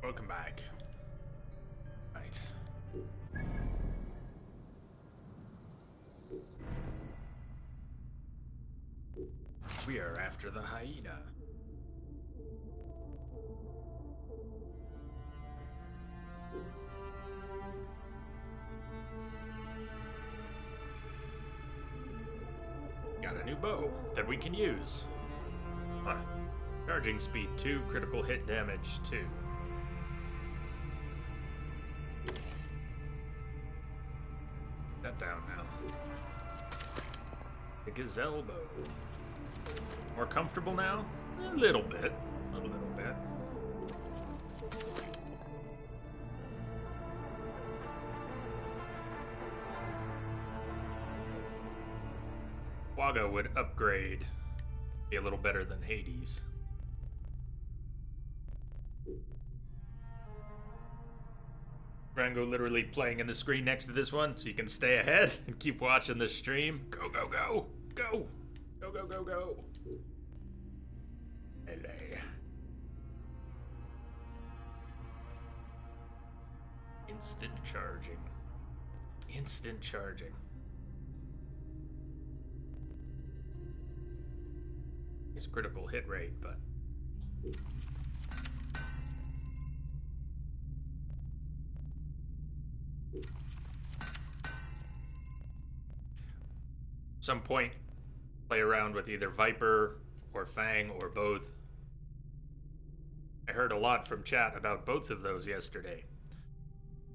Welcome back. Right. We are after the hyena. Got a new bow that we can use. Huh. Charging speed 2, critical hit damage 2. That down now. The gazelle bow. More comfortable now? A little bit. A little bit. Waga would upgrade. Be a little better than Hades. Rango literally playing in the screen next to this one, so you can stay ahead and keep watching the stream. Go, go, go! Go! Go, go, go, go! Melee. Instant charging. Instant charging. It's critical hit rate, but... some point, play around with either Viper or Fang or both. I heard a lot from chat about both of those yesterday.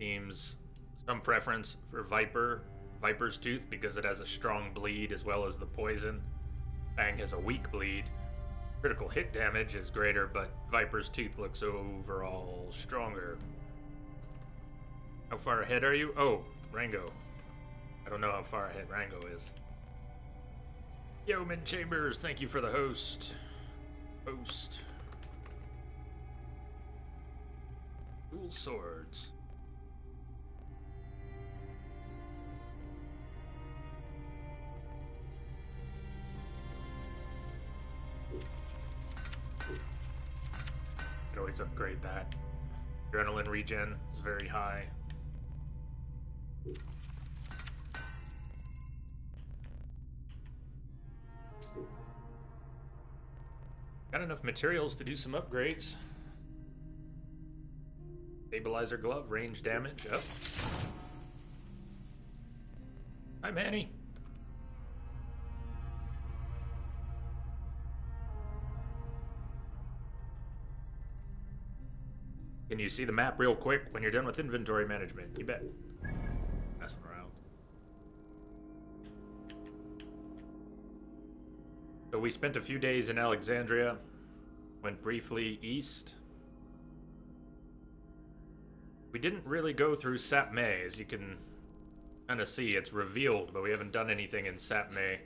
Seems some preference for Viper's Tooth because it has a strong bleed as well as the poison. Fang has a weak bleed. Critical hit damage is greater, but Viper's Tooth looks overall stronger. How far ahead are you? Oh, Rango. I don't know how far ahead Rango is. Yeoman Chambers, thank you for the host. Dual swords. Could always upgrade that. Adrenaline regen is very high. Got enough materials to do some upgrades. Stabilizer glove, range damage up. Hi, Manny. Can you see the map real quick when you're done with inventory management? You bet. Messing around. So we spent a few days in Alexandria, went briefly east. We didn't really go through Sapme, as you can kind of see. It's revealed, but we haven't done anything in Sapme.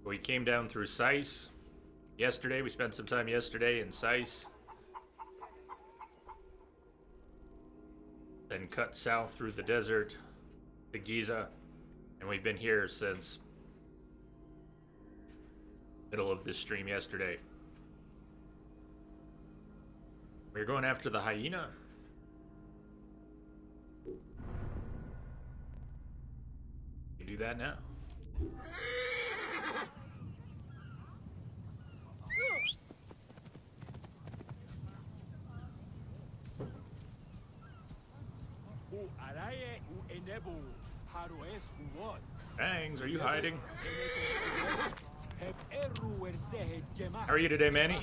We came down through Sais. Yesterday, we spent some time yesterday in Sais. Then cut south through the desert to Giza. And we've been here since middle of this stream yesterday. We're going after the hyena. You do that now. Bangs, are you hiding? How are you today, Manny?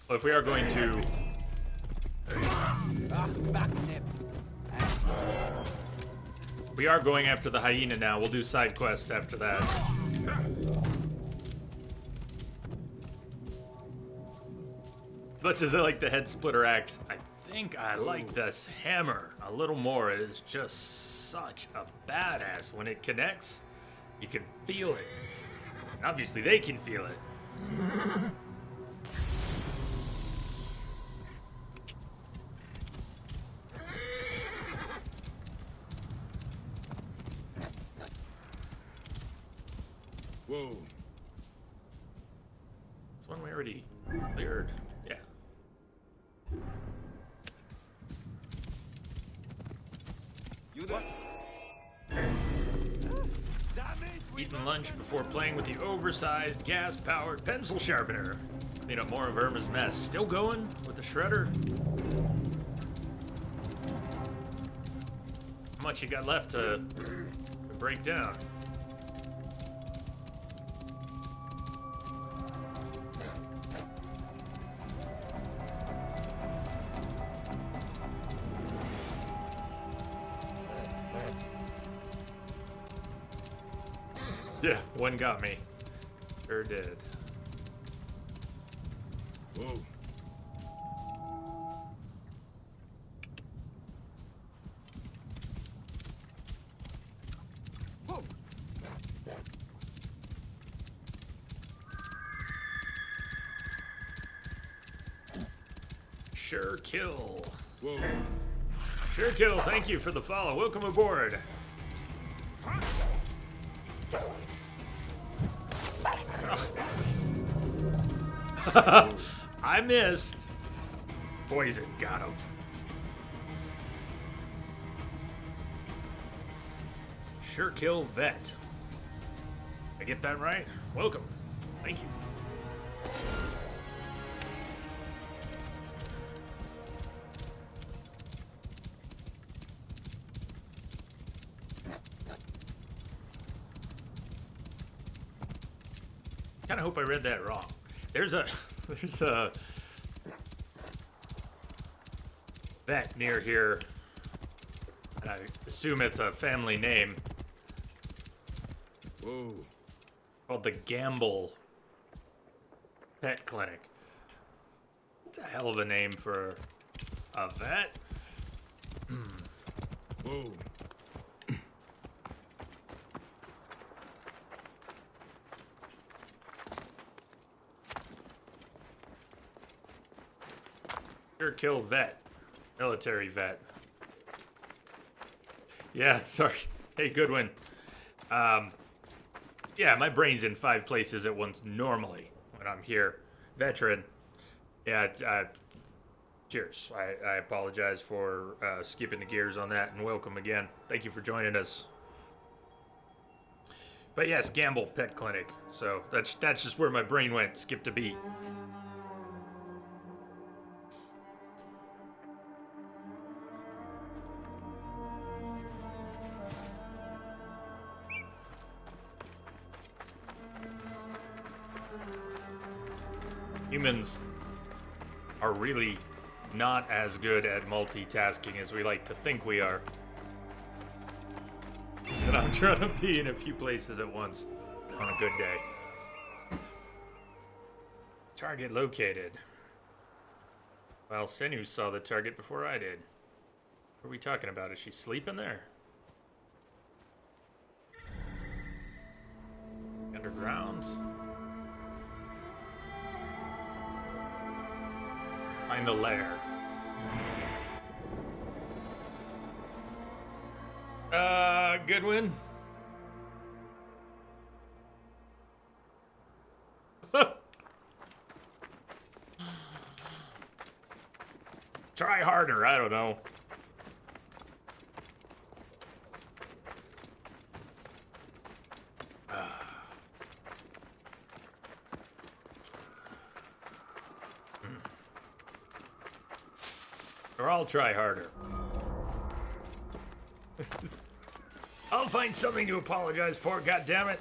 Well, if we are going to... We are going after the hyena now. We'll do side quests after that. As much as I like the head splitter axe, I think I like this hammer a little more. It is just such a badass. When it connects, you can feel it. And obviously they can feel it. Whoa. It's one we already cleared. Yeah. You there? Eating lunch before playing with the oversized gas-powered pencil sharpener. Clean up more of Irma's mess. Still going with the shredder? How much you got left to break down? Yeah, one got me. Sure did. Whoa. Whoa. Sure kill. Whoa. Sure kill, thank you for the follow. Welcome aboard. I missed. Poison, got him. Sure kill vet. I get that right? Welcome. Thank you. Kind of hope I read that wrong. There's a vet near here. I assume it's a family name. Whoa. Called the Gamble Pet Clinic. It's a hell of a name for a vet. Whoa. Sure kill vet. Military vet. Yeah, sorry. Hey, Goodwin. Yeah, my brain's in 5 places at once normally when I'm here. Veteran. Yeah, cheers. I apologize for skipping the gears on that, and welcome again. Thank you for joining us. But yes, Gamble Pet Clinic. So that's just where my brain went. Skipped a beat. Humans are really not as good at multitasking as we like to think we are. And I'm trying to be in a few places at once on a good day. Target located. Well, Senu saw the target before I did. What are we talking about? Is she sleeping there? Underground? Find the lair. Goodwin? Try harder, I don't know. Or I'll try harder. I'll find something to apologize for, goddammit.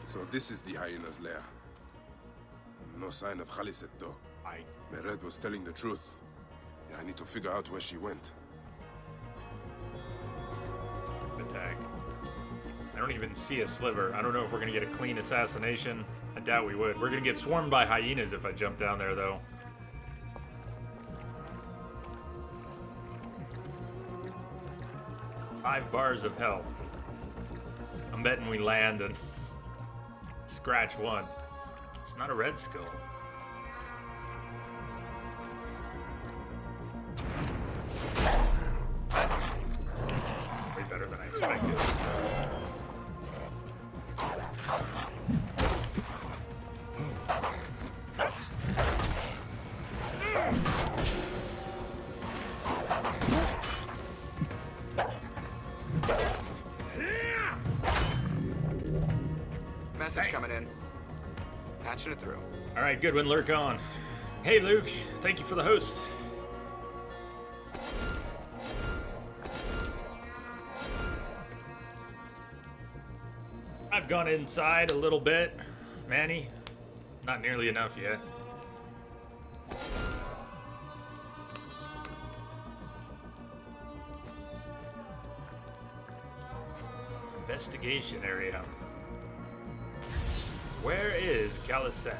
So this is the hyena's lair. No sign of Khaliset though. Mered was telling the truth. Yeah, I need to figure out where she went. Attack. I don't even see a sliver. I don't know if we're gonna get a clean assassination. I doubt we would. We're gonna get swarmed by hyenas if I jump down there, though. Five bars of health. I'm betting we land and scratch one. It's not a red skull. Way better than I expected. Message coming in. Patching it through. All right, Goodwin, lurk on. Hey, Luke. Thank you for the host. I've gone inside a little bit. Manny, not nearly enough yet. Investigation area. Where is Khaliset?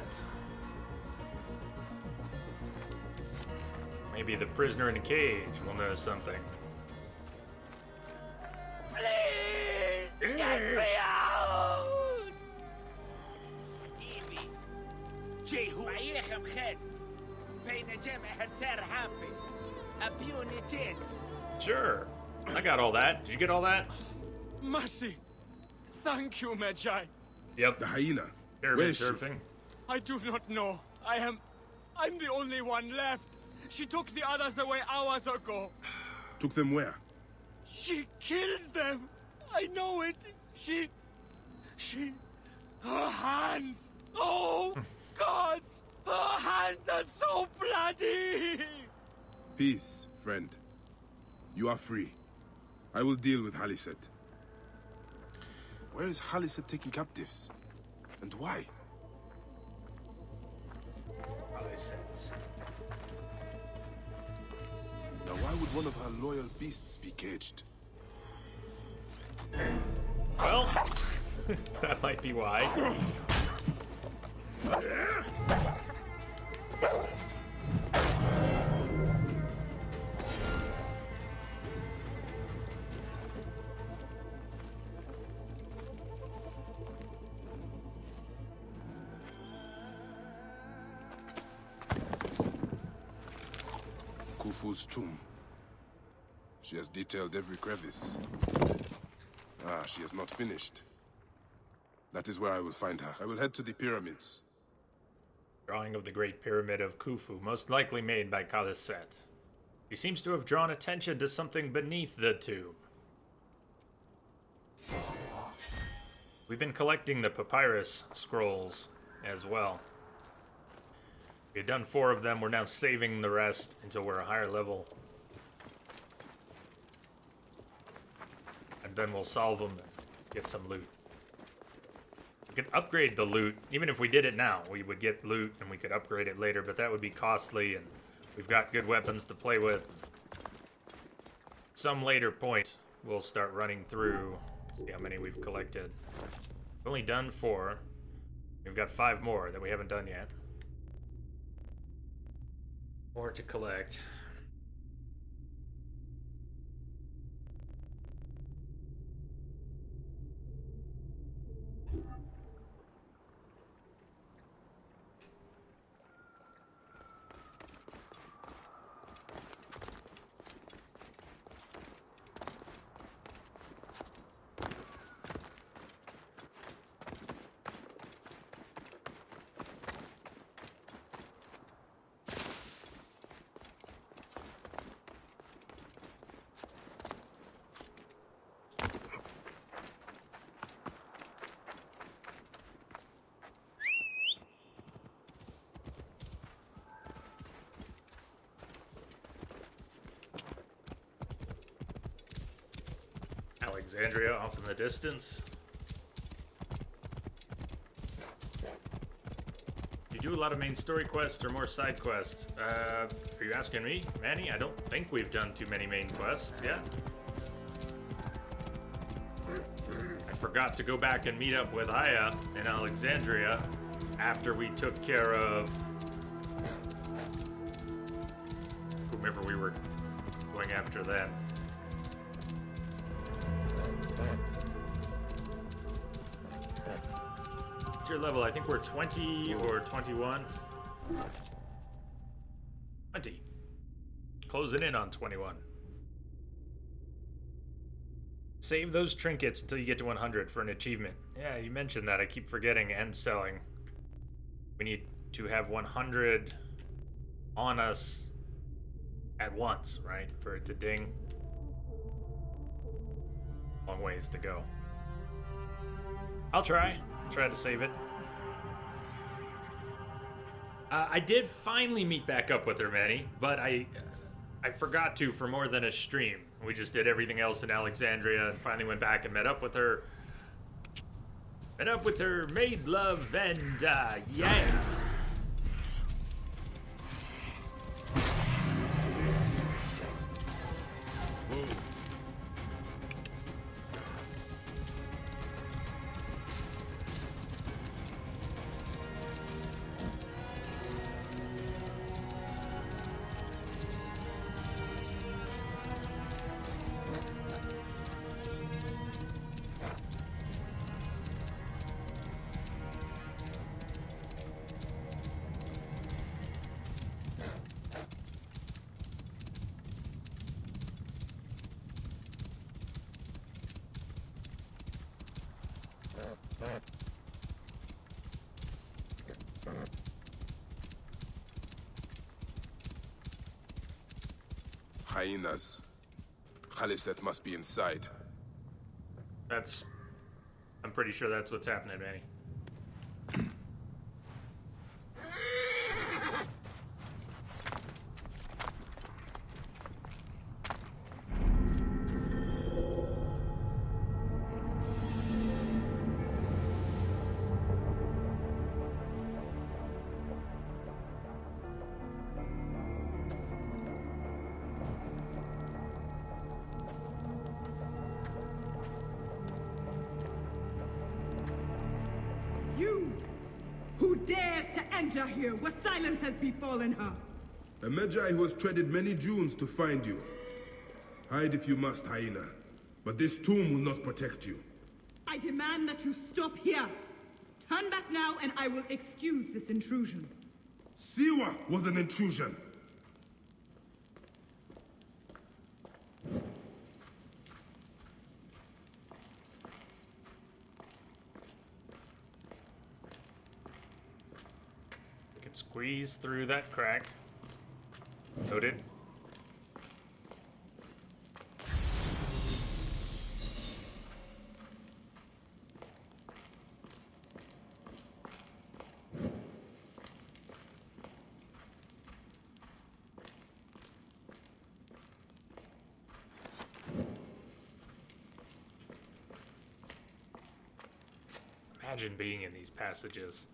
Maybe the prisoner in the cage will know something. Please, get me out! إيبي جيهو عيخم خد بين جمع التر حابي أبيونيتيس. Sure. I got all that. Did you get all that? Mercy! Thank you, Magi. Yep. The hyena. Where Pyramid is she? surfing. I do not know. I'm the only one left. She took the others away hours ago. Took them where? She kills them. I know it. She... Her hands. Oh, gods. Her hands are so bloody. Peace, friend. You are free. I will deal with Khaliset. Where is Khaliset taking captives? And why? Now why would one of her loyal beasts be caged? Well, that might be why. Khufu's tomb. She has detailed every crevice. Ah, she has not finished. That is where I will find her. I will head to the pyramids. Drawing of the Great Pyramid of Khufu, most likely made by Khaliset. He seems to have drawn attention to something beneath the tomb. We've been collecting the papyrus scrolls as well. We've done 4 of them. We're now saving the rest until we're a higher level. And then we'll solve them and get some loot. We could upgrade the loot. Even if we did it now, we would get loot and we could upgrade it later, but that would be costly, and we've got good weapons to play with. At some later point, we'll start running through, see how many we've collected. We've only done 4. We've got 5 more that we haven't done yet. More to collect. Alexandria off in the distance. You do a lot of main story quests or more side quests? Are you asking me, Manny? I don't think we've done too many main quests yet. I forgot to go back and meet up with Aya in Alexandria after we took care of whomever we were going after then. What's your level? I think we're 20 or 21. 20. Closing in on 21. Save those trinkets until you get to 100 for an achievement. Yeah, you mentioned that. I keep forgetting and selling. We need to have 100 on us at once, right? For it to ding. Long ways to go. I'll try to save it. I did finally meet back up with her, Manny, but I forgot to for more than a stream. We just did everything else in Alexandria and finally went back and met up with her. Made love, and yeah. Hyenas. Khaliset must be inside. I'm pretty sure that's what's happening, Manny. Who dares to enter here where silence has befallen her? A Magi who has treaded many dunes to find you. Hide if you must, Hyena. But this tomb will not protect you. I demand that you stop here. Turn back now and I will excuse this intrusion. Siwa was an intrusion. Squeeze through that crack. Noted. Imagine being in these passages.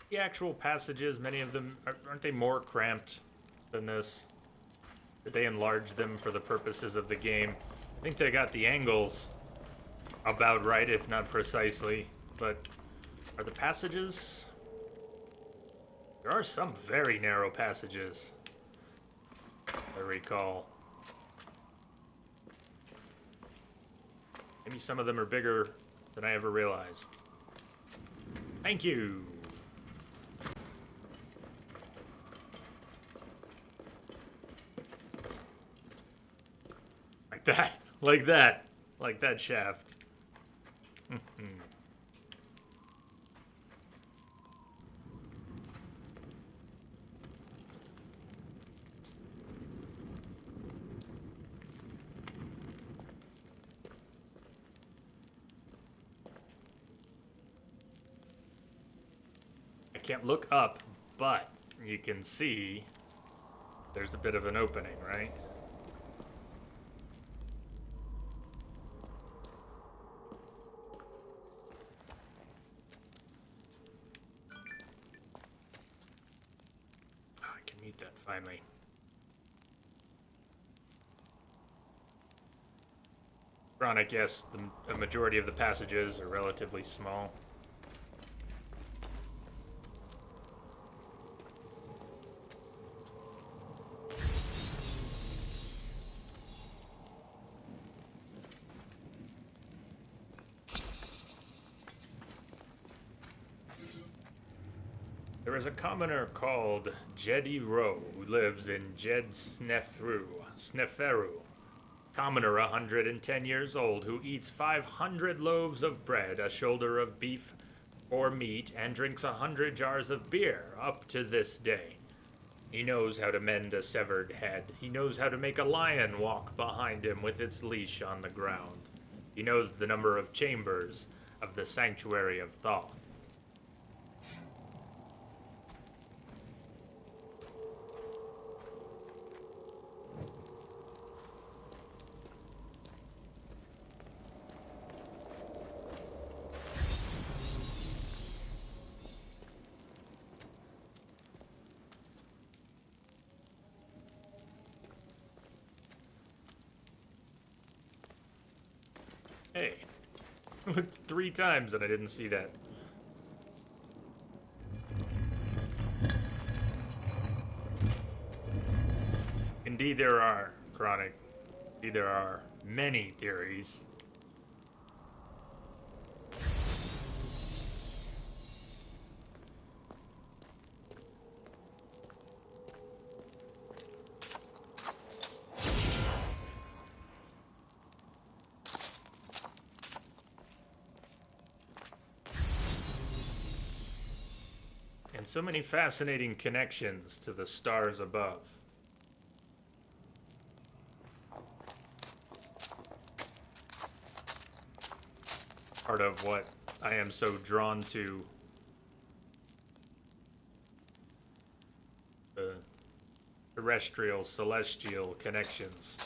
The actual passages, many of them, aren't they more cramped than this? Did they enlarge them for the purposes of the game? I think they got the angles about right, if not precisely, but are the passages? There are some very narrow passages, I recall. Maybe some of them are bigger than I ever realized. Thank you. Like that shaft. I can't look up, but you can see there's a bit of an opening, right? Finally. Chronic, yes, the majority of the passages are relatively small. There There is a commoner called Jedi Ro who lives in Jed Sneferu. Commoner 110 years old who eats 500 loaves of bread, a shoulder of beef or meat, and drinks 100 jars of beer up to this day. He knows how to mend a severed head. He knows how to make a lion walk behind him with its leash on the ground. He knows the number of chambers of the Sanctuary of Thoth. Hey, looked 3 times and I didn't see that. Indeed there are, Chronic. Indeed there are many theories. And so many fascinating connections to the stars above. Part of what I am so drawn to. The terrestrial, celestial connections.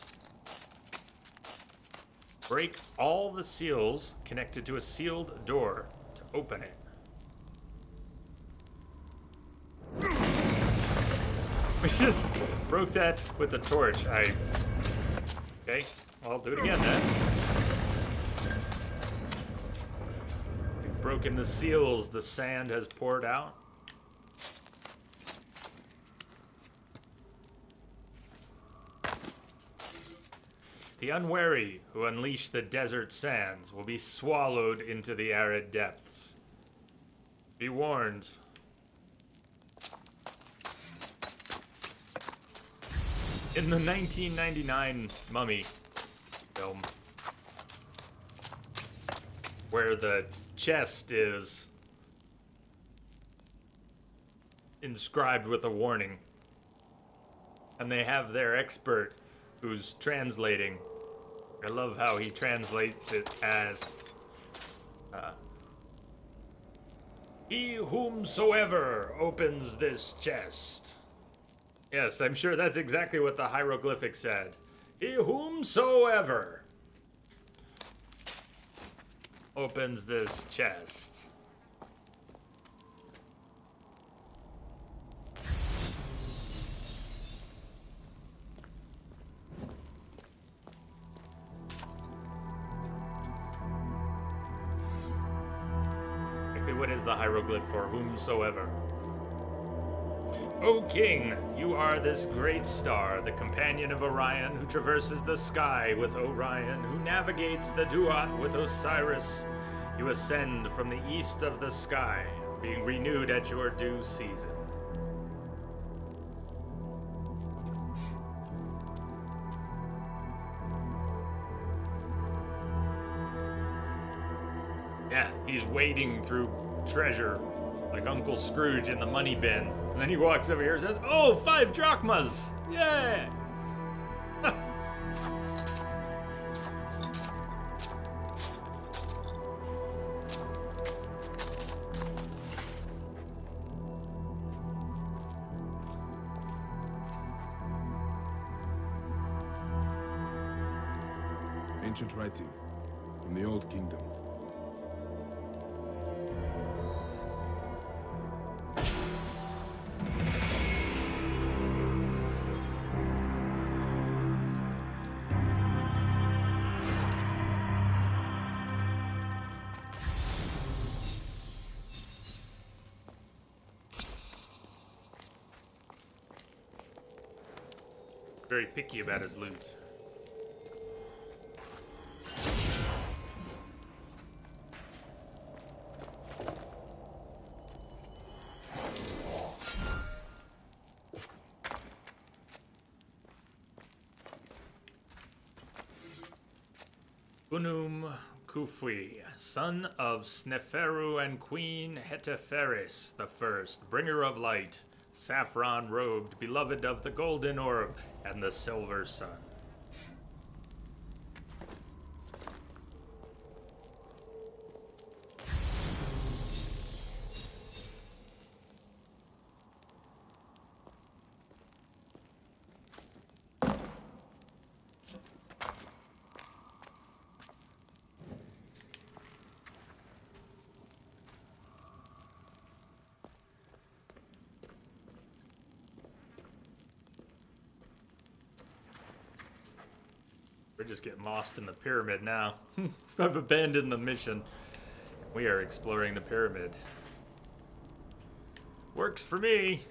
Break all the seals connected to a sealed door to open it. We just broke that with a torch. Okay, well, I'll do it again then. We've broken the seals. The sand has poured out. The unwary who unleash the desert sands will be swallowed into the arid depths. Be warned. In the 1999 Mummy film, where the chest is inscribed with a warning, and they have their expert who's translating. I love how he translates it as, he whomsoever opens this chest. Yes, I'm sure that's exactly what the hieroglyphic said. He whomsoever opens this chest. Exactly what is the hieroglyph for whomsoever? O king, you are this great star, the companion of Orion, who traverses the sky with Orion, who navigates the Duat with Osiris. You ascend from the east of the sky, being renewed at your due season. Yeah, he's wading through treasure like Uncle Scrooge in the money bin. And then he walks over here and says, oh, 5 drachmas! Yeah! Ancient writing from the Old Kingdom. Very picky about his loot. Unum Kufui, son of Sneferu and Queen Hetepheres the First, bringer of light, saffron-robed, beloved of the golden orb and the silver sun. We're just getting lost in the pyramid now. I've abandoned the mission. We are exploring the pyramid. Works for me.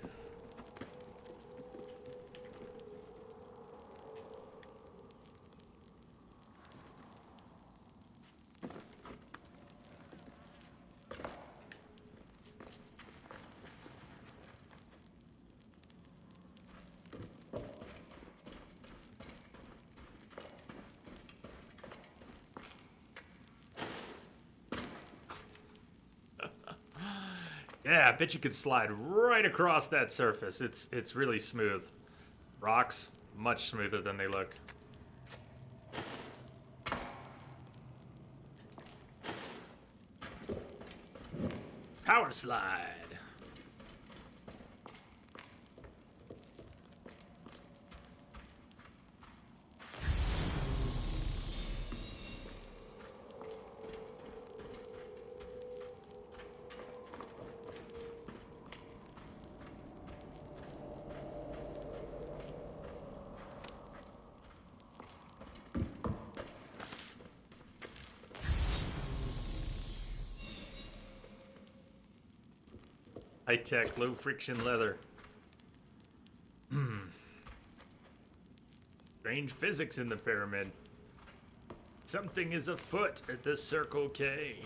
Yeah, I bet you could slide right across that surface. It's really smooth. Rocks, much smoother than they look. Power slide. High-tech, low-friction leather. Strange physics in the pyramid. Something is afoot at the Circle K.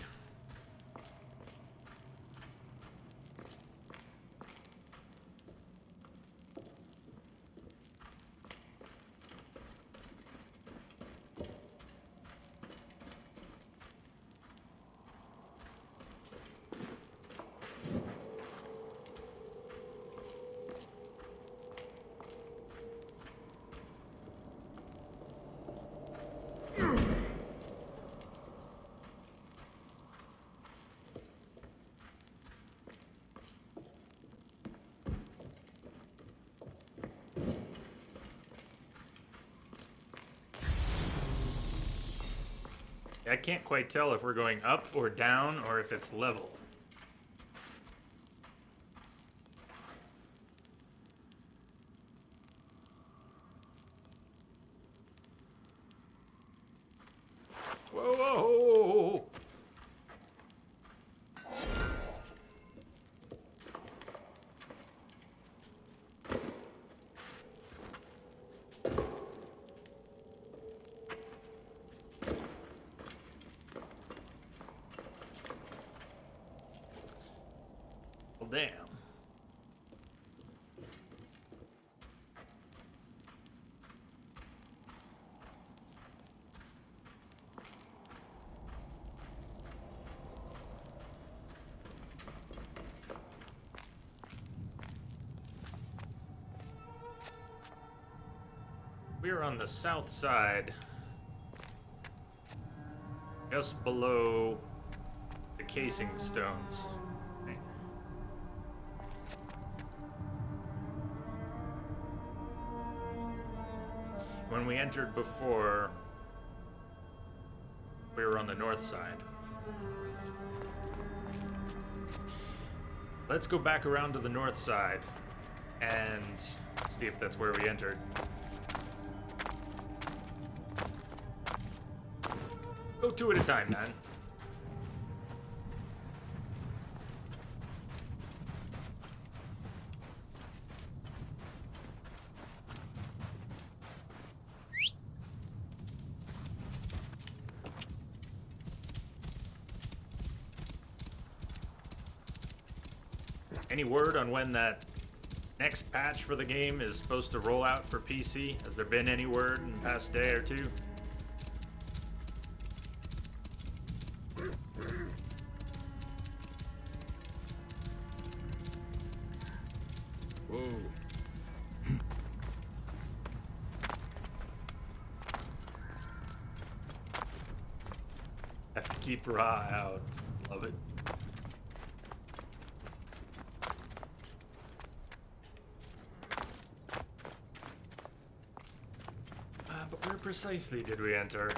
I can't quite tell if we're going up or down or if it's level. Whoa, whoa! Well, damn. We're on the south side, just below the casing stones. Okay. When we entered before, we were on the north side. Let's go back around to the north side and see if that's where we entered. Go two at a time, man. Any word on when that next patch for the game is supposed to roll out for PC? Has there been any word in the past day or two? keep Ra out. Love it. But where precisely did we enter?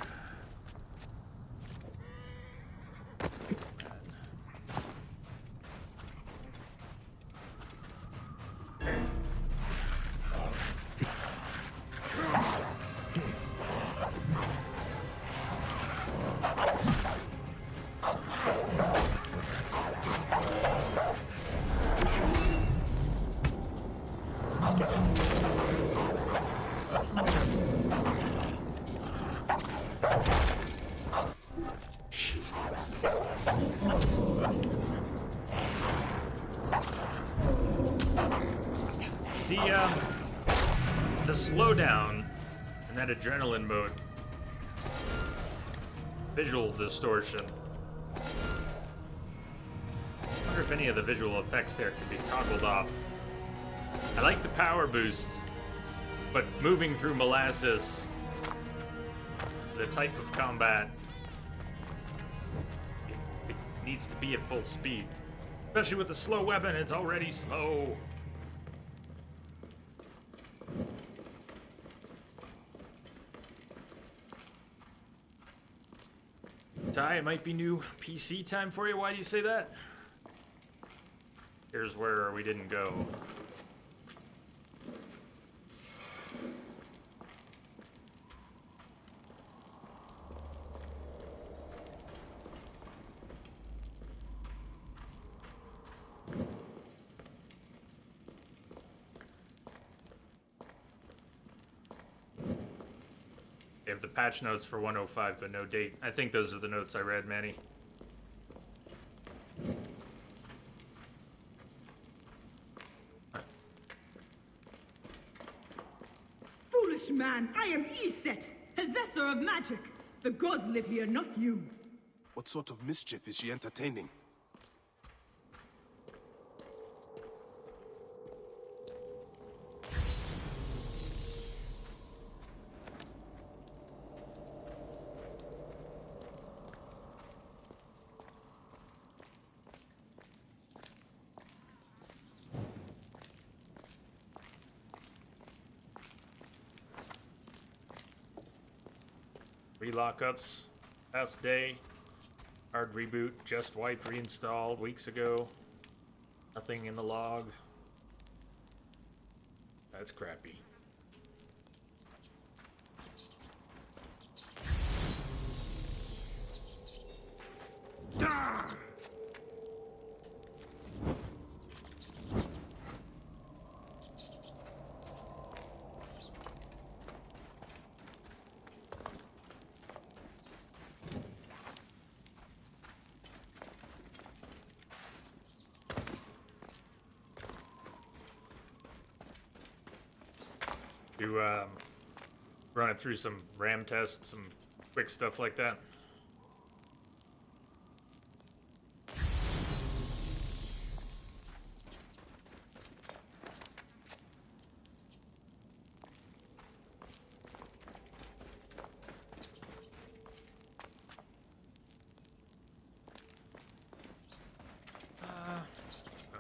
The slowdown and that adrenaline mode, visual distortion. I wonder if any of the visual effects there can be toggled off. I like the power boost, but moving through molasses, the type of combat, it needs to be at full speed. Especially with the slow weapon, it's already slow. Ty, it might be new PC time for you. Why do you say that? Here's where we didn't go. They have the patch notes for 105, but no date. I think those are the notes I read, Manny. Foolish man, I am Iset, possessor of magic. The gods live here, not you. What sort of mischief is she entertaining? Lockups, past day, hard reboot, just wiped, reinstalled weeks ago. Nothing in the log. That's crappy. You run it through some RAM tests, some quick stuff like that.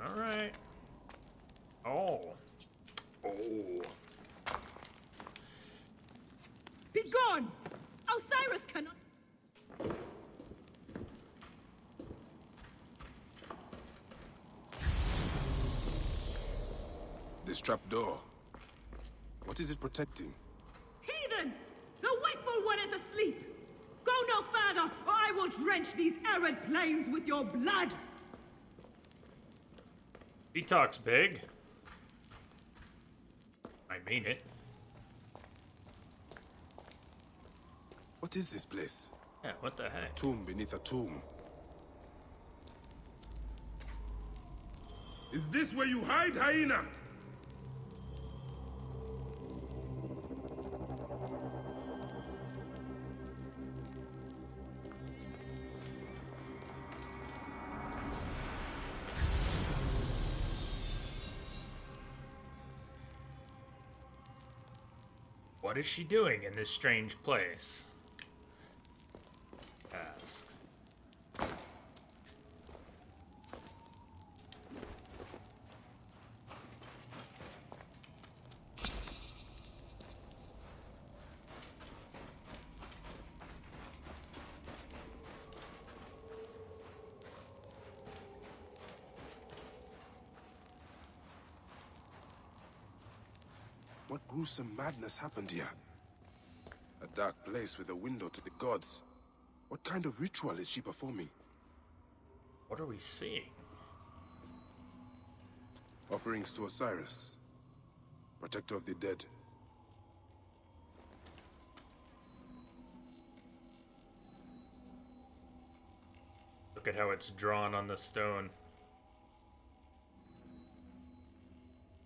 All right. Oh. He's gone! Osiris cannot... This trapdoor. What is it protecting? Heathen! The wakeful one is asleep! Go no further, or I will drench these arid plains with your blood! He talks big. I mean it. What is this place? Yeah, what the heck? Tomb beneath a tomb. Is this where you hide, hyena? What is she doing in this strange place? Asks. What gruesome madness happened here? A dark place with a window to the gods. What kind of ritual is she performing? What are we seeing? Offerings to Osiris, protector of the dead. Look at how it's drawn on the stone.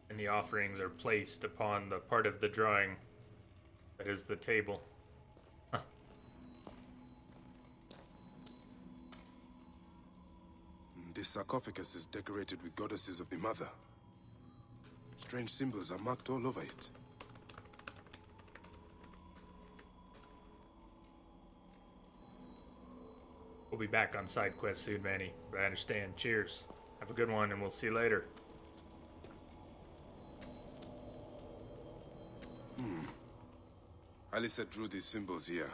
And the offerings are placed upon the part of the drawing that is the table. Huh. This sarcophagus is decorated with goddesses of the Mother. Strange symbols are marked all over it. We'll be back on side quest soon, Manny. But I understand. Cheers. Have a good one, and we'll see you later. Alicet drew these symbols here.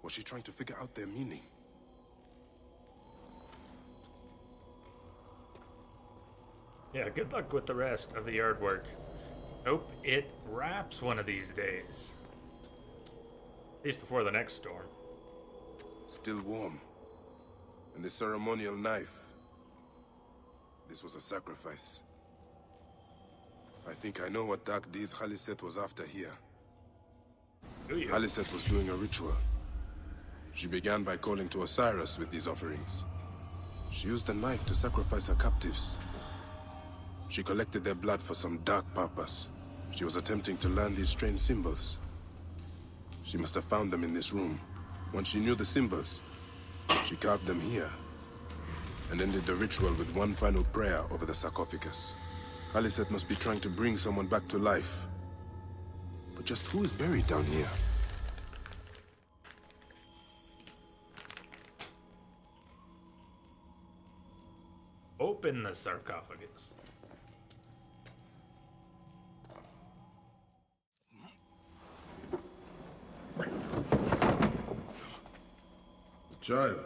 Was she trying to figure out their meaning? Yeah, good luck with the rest of the yard work. Hope it wraps one of these days. At least before the next storm. Still warm. And the ceremonial knife. This was a sacrifice. I think I know what dark deeds Alicet was after here. Do you? Alicet was doing a ritual. She began by calling to Osiris with these offerings. She used the knife to sacrifice her captives. She collected their blood for some dark purpose. She was attempting to learn these strange symbols. She must have found them in this room. Once she knew the symbols, she carved them here, and ended the ritual with one final prayer over the sarcophagus. Alicet must be trying to bring someone back to life. But just who is buried down here? Open the sarcophagus. Child.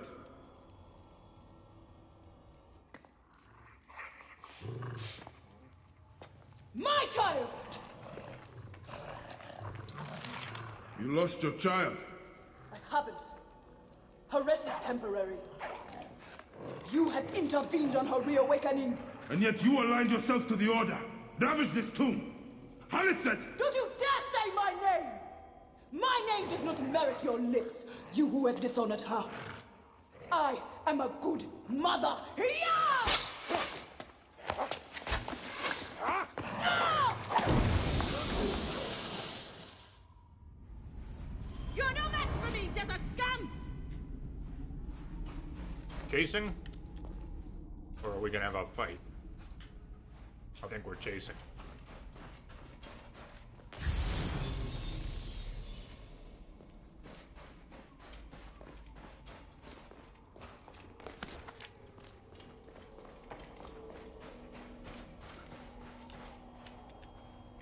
My child! You lost your child. I haven't. Her rest is temporary. You have intervened on her reawakening. And yet you aligned yourself to the Order. Ravaged this tomb. Alicet! Don't you dare say my name! My name does not merit your lips, you who have dishonored her. I am a good mother. Yeah! You're no match for me, desert scum! Chasing? Or are we gonna have a fight? I think we're chasing.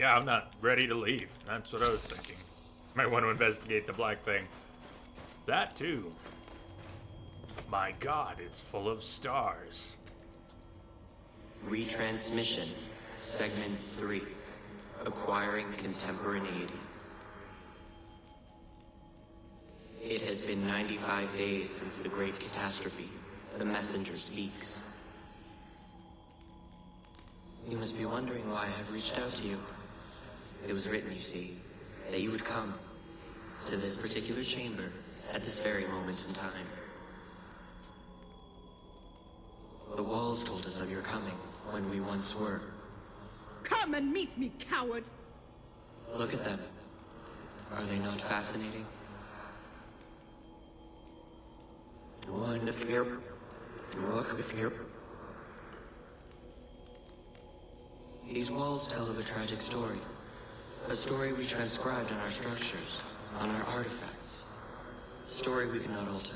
Yeah, I'm not ready to leave. That's what I was thinking. Might want to investigate the black thing. That too. My God, it's full of stars. Retransmission, Segment 3. Acquiring Contemporaneity. It has been 95 days since the Great Catastrophe. The messenger speaks. You must be wondering why I have reached out to you. It was written, you see, that you would come to this particular chamber at this very moment in time. The walls told us of your coming when we once were. Come and meet me, coward! Look at them. Are they not fascinating? These walls tell of a tragic story. A story we transcribed on our structures, on our artifacts. A story we cannot alter.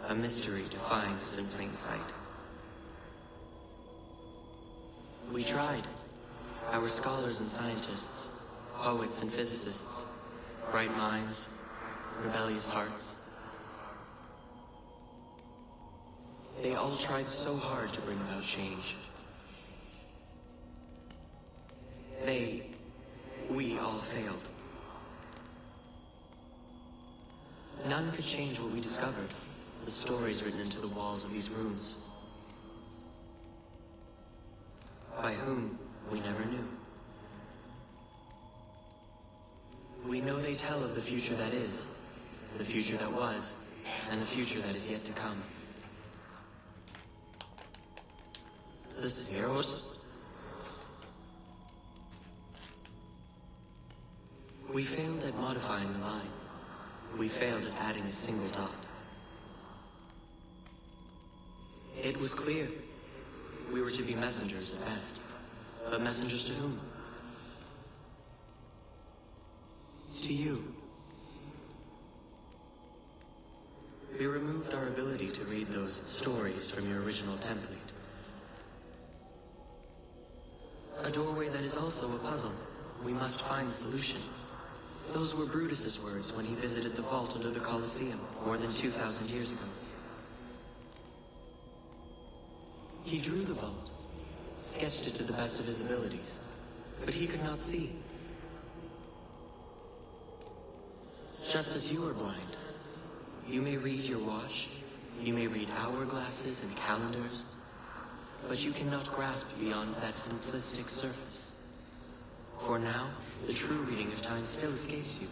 A mystery defying us in plain sight. We tried. Our scholars and scientists, poets and physicists, bright minds, rebellious hearts. They all tried so hard to bring about change. They failed. None could change what we discovered, the stories written into the walls of these rooms. By whom, we never knew. We know they tell of the future that is, the future that was, and the future that is yet to come. The Zeros. We failed at modifying the line. We failed at adding a single dot. It was clear. We were to be messengers at best. But messengers to whom? To you. We removed our ability to read those stories from your original template. A doorway that is also a puzzle. We must find a solution. Those were Brutus's words when he visited the vault under the Colosseum more than 2,000 years ago. He drew the vault, sketched it to the best of his abilities, but he could not see. Just as you are blind, you may read your watch, you may read hourglasses and calendars, but you cannot grasp beyond that simplistic surface. For now, the true reading of time still escapes you.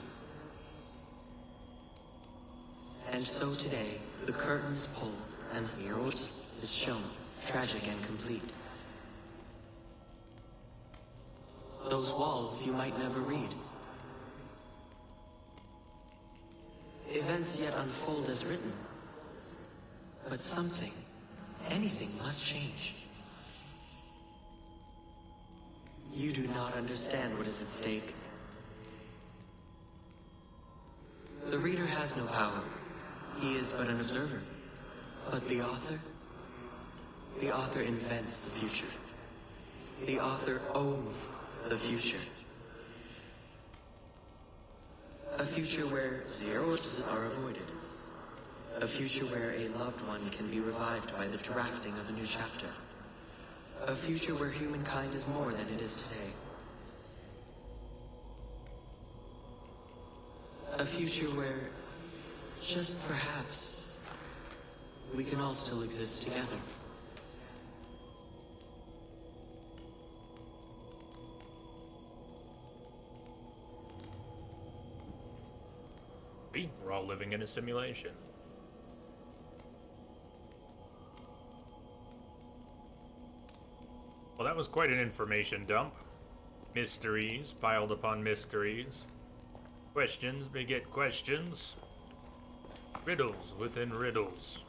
And so today, the curtains pulled, and Zeros is shown, tragic and complete. Those walls you might never read. Events yet unfold as written. But something, anything must change. You do not understand what is at stake. The reader has no power. He is but an observer. But the author invents the future. The author owns the future. A future where zeros are avoided. A future where a loved one can be revived by the drafting of a new chapter. A future where humankind is more than it is today. A future where, just perhaps, we can all still exist together. We're all living in a simulation. Well, that was quite an information dump. Mysteries piled upon mysteries. Questions beget questions. Riddles within riddles.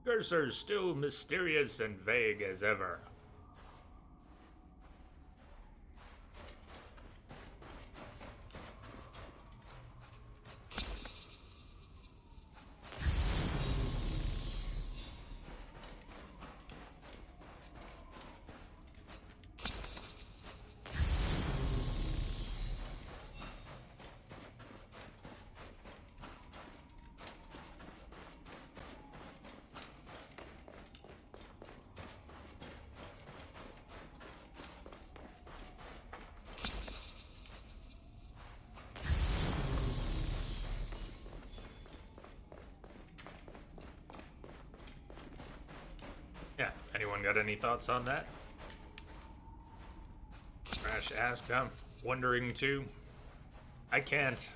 Cursor's still mysterious and vague as ever. Yeah, anyone got any thoughts on that? Crash asked, I'm wondering too. I can't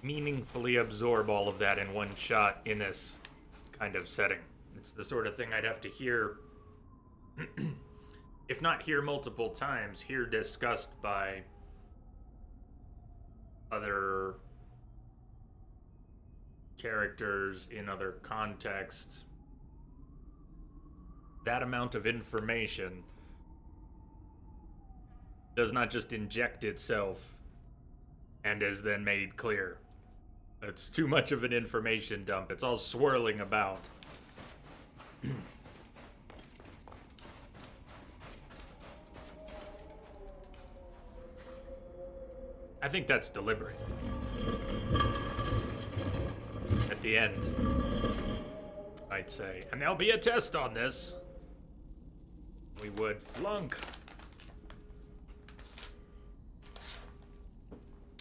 meaningfully absorb all of that in one shot in this kind of setting. It's the sort of thing I'd have to hear, if not hear multiple times, hear discussed by other characters in other contexts. That amount of information does not just inject itself and is then made clear. It's too much of an information dump. It's all swirling about. I think that's deliberate. at the end, I'd say. And there'll be a test on this. We would flunk.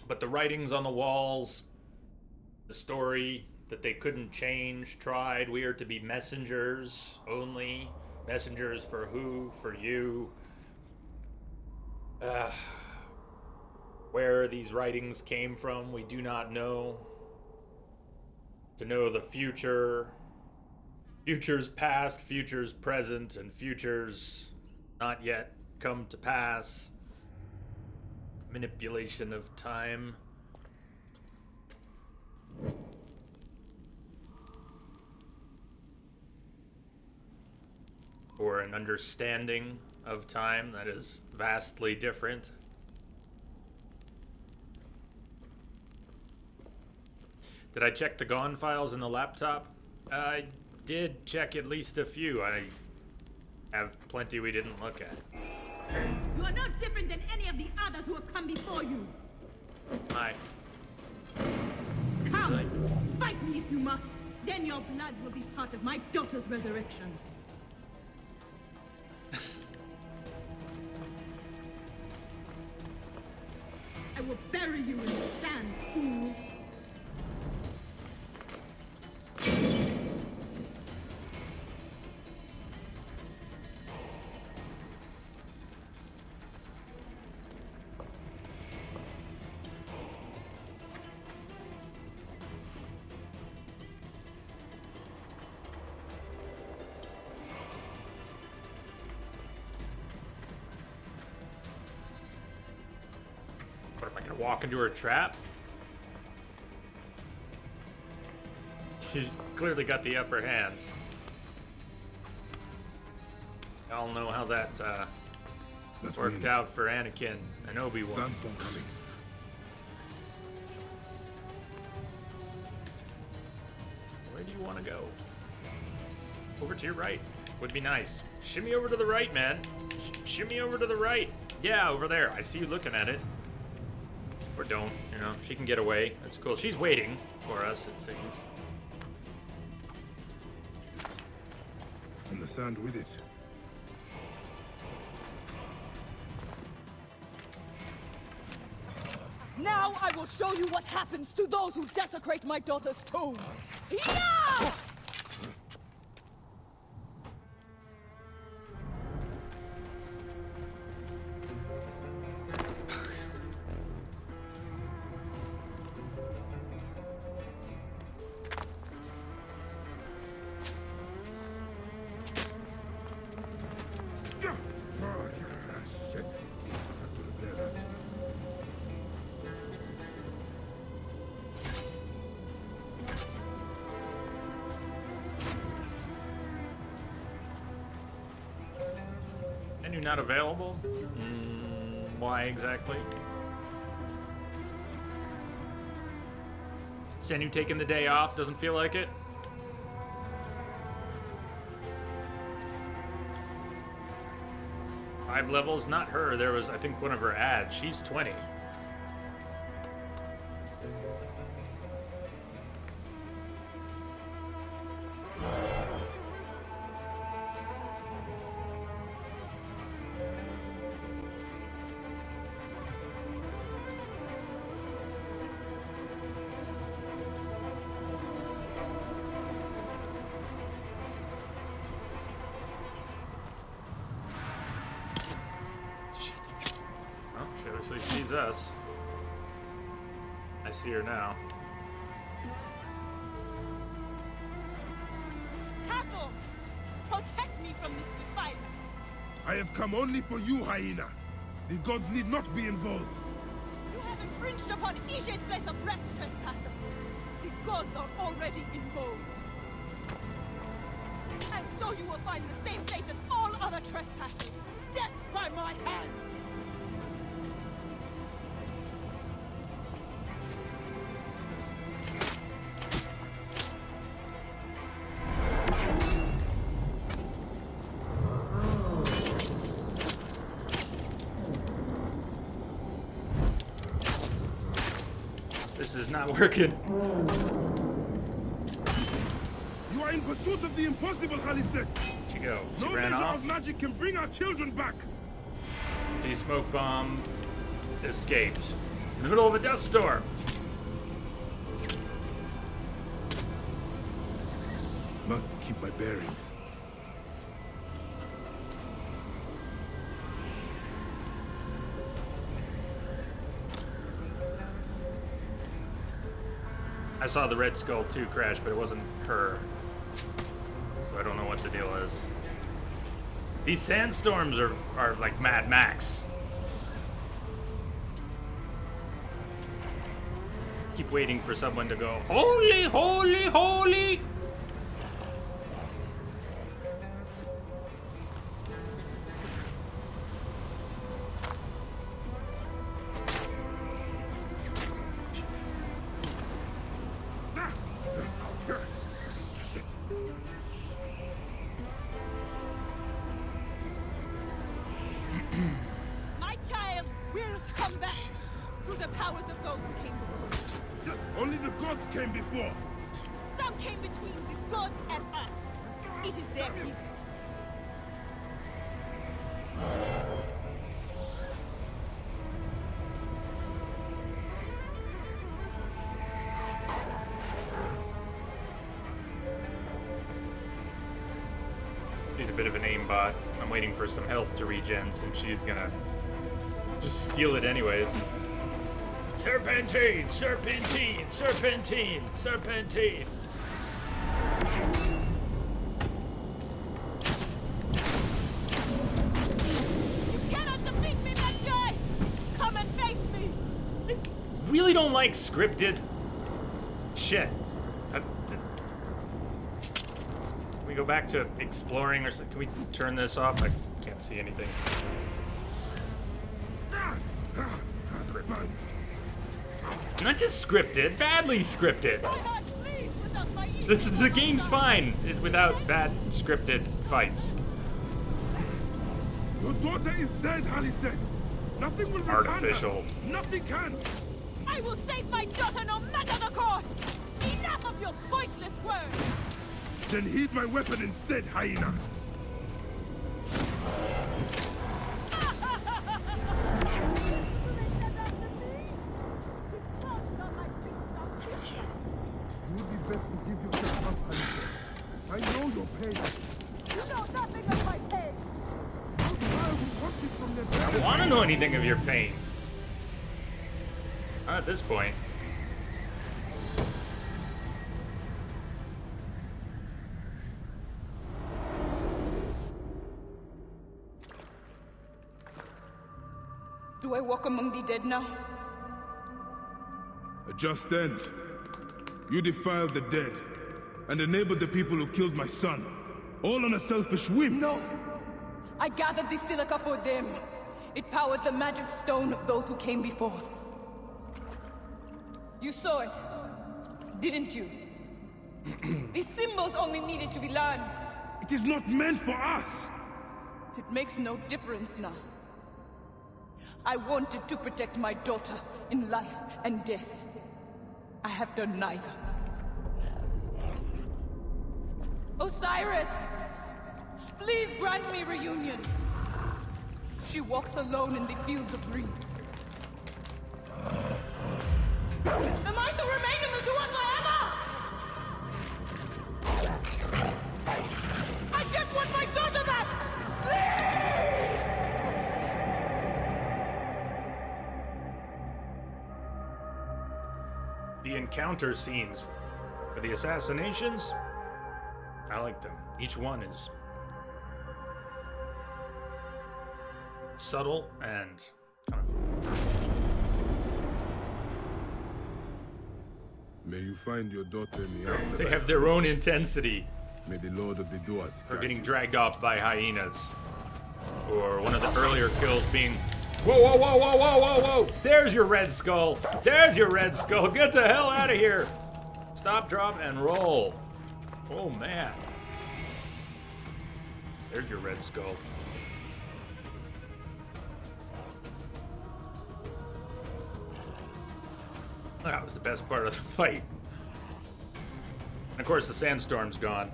But the writings on the walls, the story that they couldn't change, tried. We are to be messengers only. Messengers for who? For you. Where these writings came from, we do not know. To know the future, futures past, futures present, and futures not yet come to pass. Manipulation of time. Or an understanding of time that is vastly different. Did I check the Gone files in the laptop? I did check at least a few. I have plenty we didn't look at. You are no different than any of the others who have come before you. Hi. Come, fight me if you must. Then your blood will be part of my daughter's resurrection. I will bury you in the sand, fool. What, am I gonna walk into her trap? She's clearly got the upper hand. Y'all know how that worked out for Anakin and Obi-Wan. Where do you want to go? Over to your right. Would be nice. Shimmy over to the right, man. Shimmy over to the right. Yeah, over there. I see you looking at it. Or don't, you know. She can get away. That's cool. She's waiting for us, it seems. And the sand with it. Now I will show you what happens to those who desecrate my daughter's tomb. Yeah! Menu not available? Why exactly? Senu taking the day off, doesn't feel like it? Five levels, not her. There was, I think, one of her ads. She's 20. She sees us. I see her now. Hathor! Protect me from this defilement! I have come only for you, Hyena. The gods need not be involved. You have infringed upon Ishe's place of rest, trespasser. The gods are already involved. And so you will find the same fate as all other trespassers. Death by my hand! This is not working. You are in pursuit of the impossible, Khalisek. Where'd she go? She No ran measure off. of magic can bring our children back. The smoke bomb escaped in the middle of a dust storm. Must keep my bearings. I saw the Red Skull 2 crash, but it wasn't her. So I don't know what the deal is. These sandstorms are like Mad Max. Keep waiting for someone to go, holy, holy, holy! My child will come back through the powers of those who came before. Only the gods came before. Some came between the gods and us. It is their gift. She's a bit of an aimbot. I'm waiting for some health to regen since she's gonna just steal it anyways. Serpentine, serpentine, serpentine, serpentine. You cannot defeat me, Magi! Come and face me! Really don't like scripted shit. Can we go back to exploring or something? Can we turn this off? I can't see anything. Not just scripted, badly scripted. The game's fine without bad scripted fights. Your daughter is dead, Khalisek. Nothing will return her. Artificial. Nothing can. I will save my daughter no matter the cost! Enough of your pointless words! Then heed my weapon instead, hyena. You would be best to give yourself up, Khalisek. I know your pain. You know nothing of my pain! Those wild who watched it from their I don't want to know anything of your pain. Not at this point. Do I walk among the dead now? A just end. You defiled the dead and enabled the people who killed my son, all on a selfish whim. No. I gathered the silica for them. It powered the magic stone of those who came before. You saw it, didn't you? The symbols only needed to be learned. It is not meant for us. It makes no difference now. I wanted to protect my daughter in life and death. I have done neither. Osiris! Please grant me reunion. She walks alone in the fields of reeds. Am I to remain in the Duat forever? I just want my daughter back! The encounter scenes for the assassinations, I like them. Each one is subtle and kind of... May you find your daughter in the afterlife. They have their own intensity. May the Lord of the Duat. Or getting dragged off by hyenas. Or one of the earlier kills being, whoa, whoa, whoa, whoa, whoa, whoa, whoa! There's your Red Skull! There's your Red Skull! Get the hell out of here! Stop, drop, and roll. Oh, man. There's your Red Skull. That was the best part of the fight. And of course, the sandstorm's gone.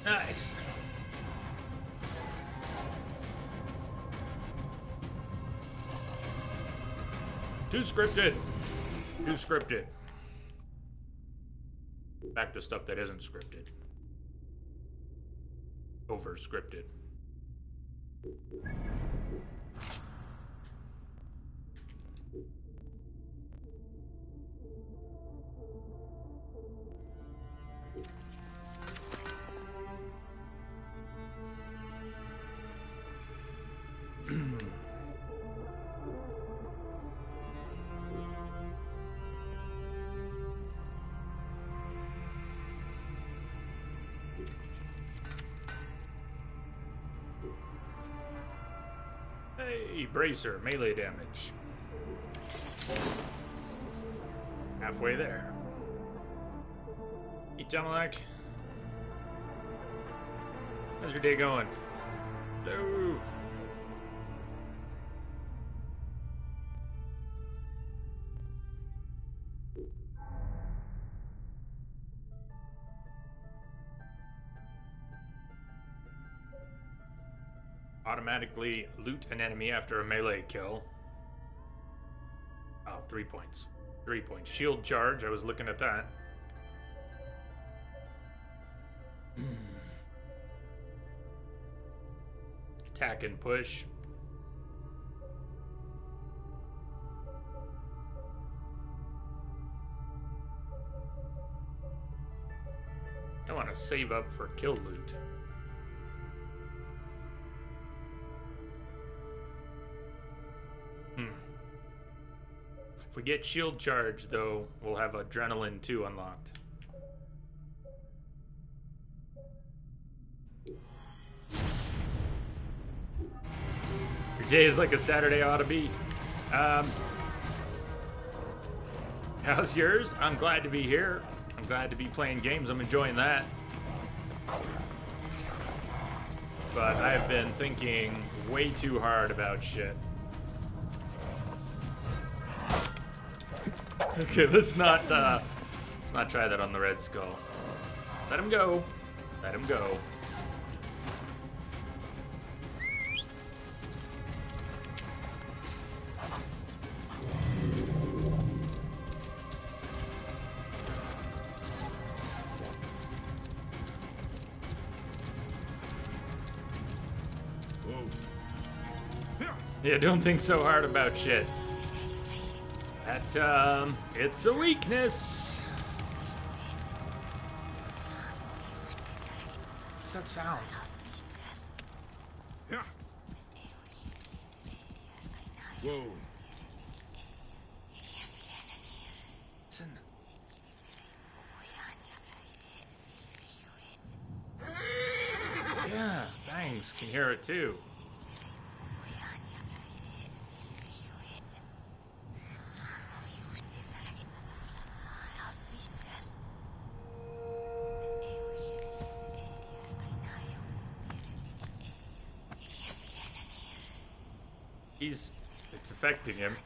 Nice. Too scripted. Too scripted. Back to stuff that isn't scripted. Over scripted. Hey, bracer, melee damage. Halfway there. Hey, Tunnelak. How's your day going? Hello. Automatically loot an enemy after a melee kill. Oh, 3 points. 3 points. Shield charge, I was looking at that. Attack and push. I want to save up for kill loot. If we get shield charge, though, we'll have Adrenaline 2 unlocked. Your day is like a Saturday ought to be. How's yours? I'm glad to be here. I'm glad to be playing games. I'm enjoying that. But I've been thinking way too hard about shit. Okay, let's not try that on the Red Skull. Let him go. Let him go. Yeah, don't think so hard about shit. That, it's a weakness. What's that sound? Yeah. Whoa. Listen. Yeah, Fangs can hear it too. It's affecting him.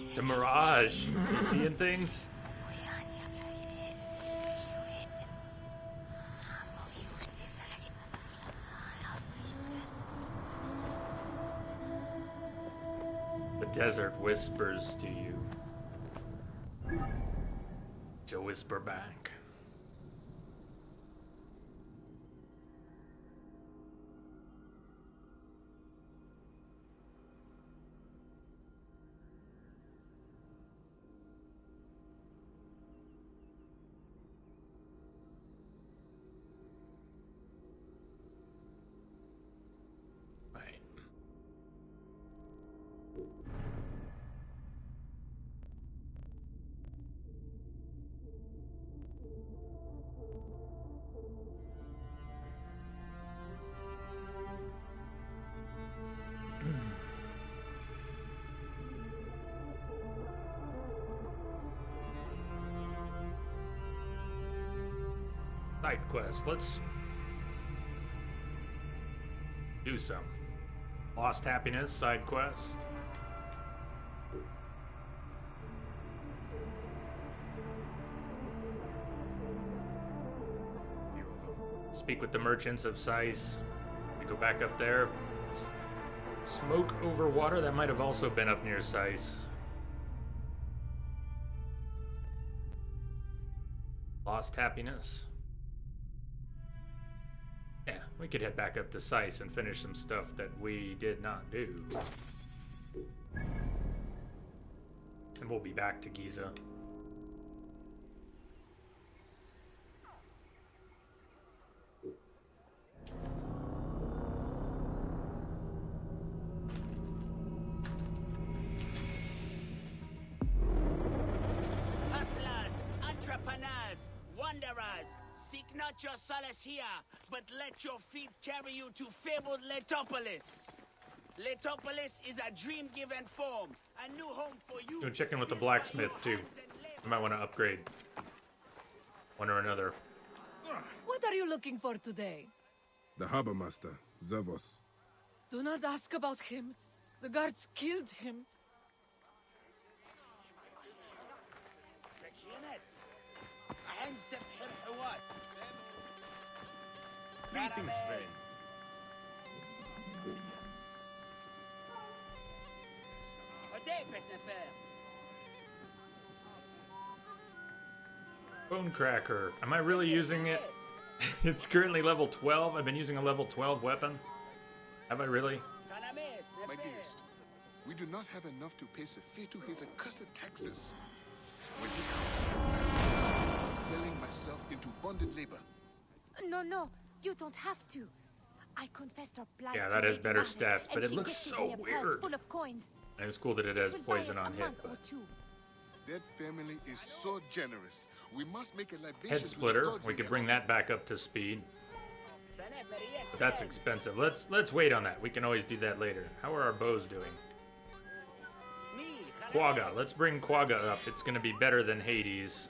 It's a mirage. Is he seeing things? The desert whispers to you. To whisper back. Side quest. Let's do some. Lost Happiness side quest. Speak with the merchants of Sais. We go back up there. Smoke over water, that might have also been up near Sais. Lost happiness. Yeah, we could head back up to Sais and finish some stuff that we did not do. And we'll be back to Giza. Hustlers, entrepreneurs, wanderers, seek not your solace here, but let your feet carry you to fabled Letopolis. Letopolis is a dream-given form, a new home for you. Go check in with the blacksmith too. You might want to upgrade one or another. What are you looking for today? The harbor master, Zervos. Do not ask about him. The guards killed him. Greetings, friend. Bone Cracker. Am I really using it? It's currently level 12. I've been using a level 12 weapon. Have I really? My dearest, we do not have enough to pay Saphir to his accursed taxes. When he comes, selling myself into bonded labor. No, you don't have to. I confessed our plight. Yeah, that has better stats, but it looks so weird. Full of coins. And it's cool that it has poison on hit. But That family is so generous. We must make a libation. head splitter. We could bring that back up to speed. But that's expensive. Let's wait on that. We can always do that later. How are our bows doing? Quagga. Let's bring Quagga up. It's going to be better than Hades.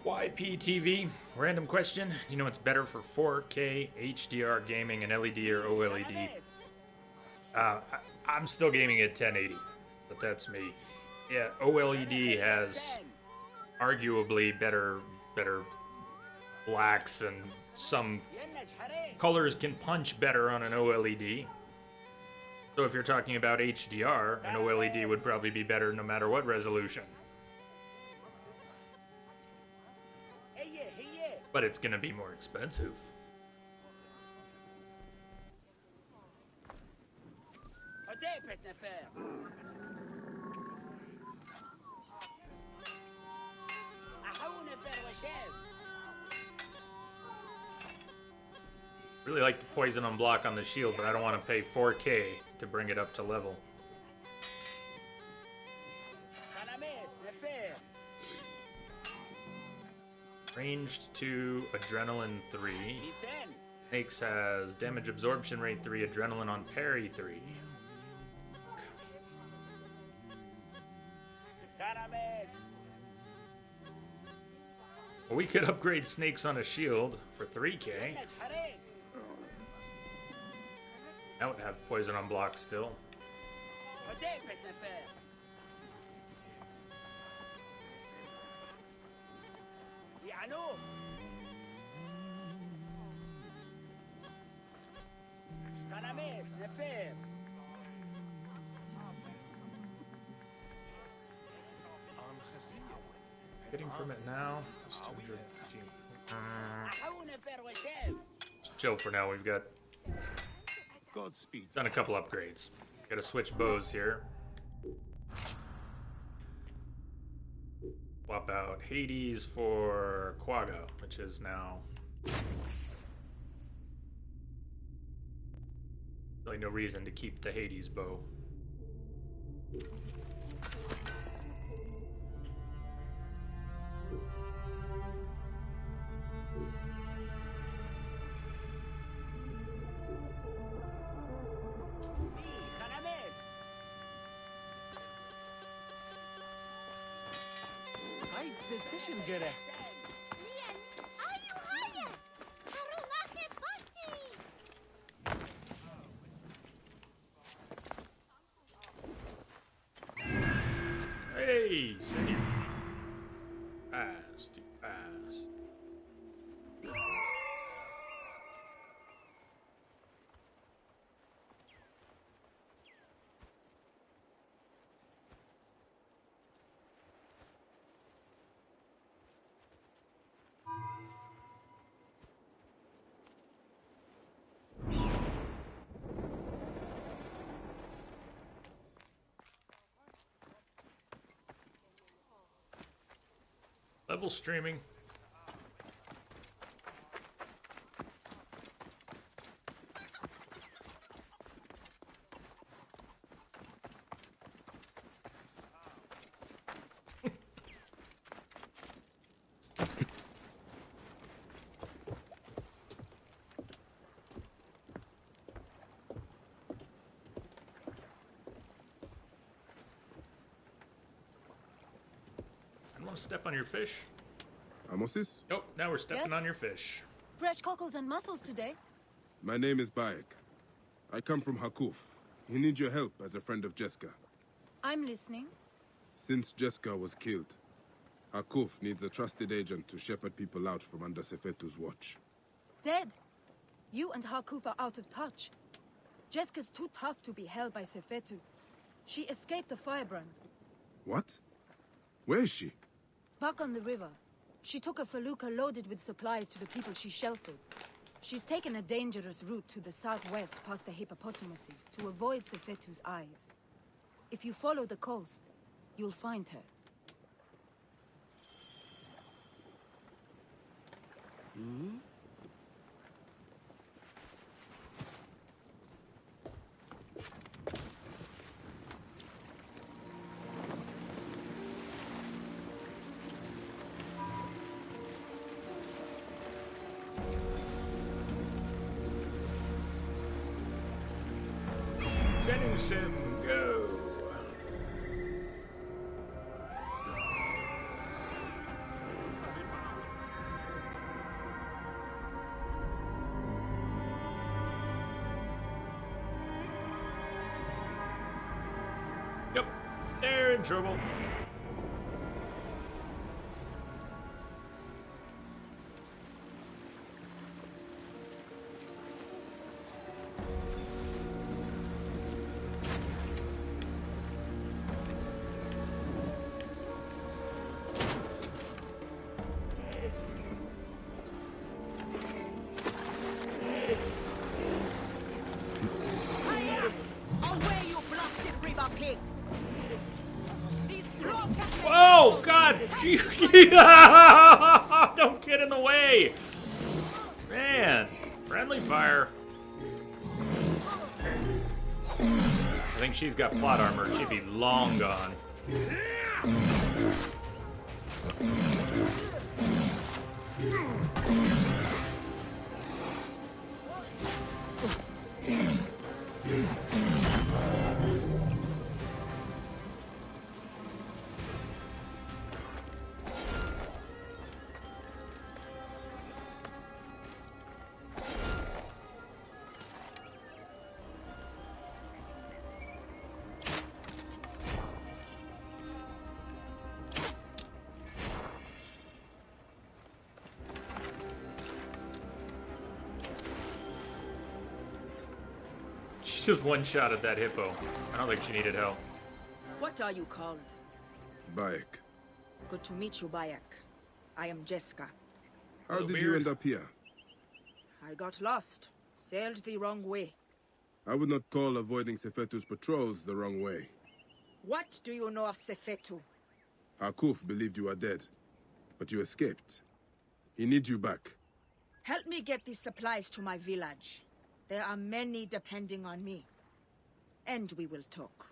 YPTV, random question. You know what's better for 4K, HDR gaming, and LED or OLED? I'm still gaming at 1080, but that's me. Yeah, OLED has arguably better blacks, and some colors can punch better on an OLED. So if you're talking about HDR, an OLED would probably be better no matter what resolution. But it's gonna be more expensive. Really like the poison on block on the shield, but I don't want to pay 4K to bring it up to level. Ranged 2, Adrenaline 3. Snakes has damage absorption rate 3, Adrenaline on parry 3. Well, we could upgrade Snakes on a shield for 3K. That would have poison on block still. Getting from it now. Just chill for now. We've got Godspeed. done a couple upgrades. Got to switch bows here. Swap out Hades for Quagga, which is now really no reason to keep the Hades bow. Decision gerecht. Hey, Senior. Pass, to pass. Level streaming. I want to step on your fish. Amosis? Nope, now we're stepping Yes? on your fish. Fresh cockles and mussels today. My name is Bayek. I come from Hakuf. He needs your help as a friend of Jeska. I'm listening. Since Jeska was killed, Hakuf needs a trusted agent to shepherd people out from under Sefetu's watch. Dead. You and Hakuf are out of touch. Jeska's too tough to be held by Sefetu. She escaped the firebrand. What? Where is she? Back on the river. She took a felucca loaded with supplies to the people she sheltered. She's taken a dangerous route to the southwest past the hippopotamuses to avoid Sefetu's eyes. If you follow the coast, you'll find her. Senu Sim, go! Yep, they're in trouble. Away, you blasted river pigs! These broken Oh, God! Don't get in the way! Man, friendly fire. I think she's got plot armor. She'd be long gone. She just one shot at that hippo. I don't think she needed help. What are you called? Bayek. Good to meet you, Bayek. I am Jeska. How Hello, did you Beard. end up here? I got lost. Sailed the wrong way. I would not call avoiding Sefetu's patrols the wrong way. What do you know of Sefetu? Hakuf believed you are dead, but you escaped. He needs you back. Help me get these supplies to my village. There are many depending on me. And we will talk.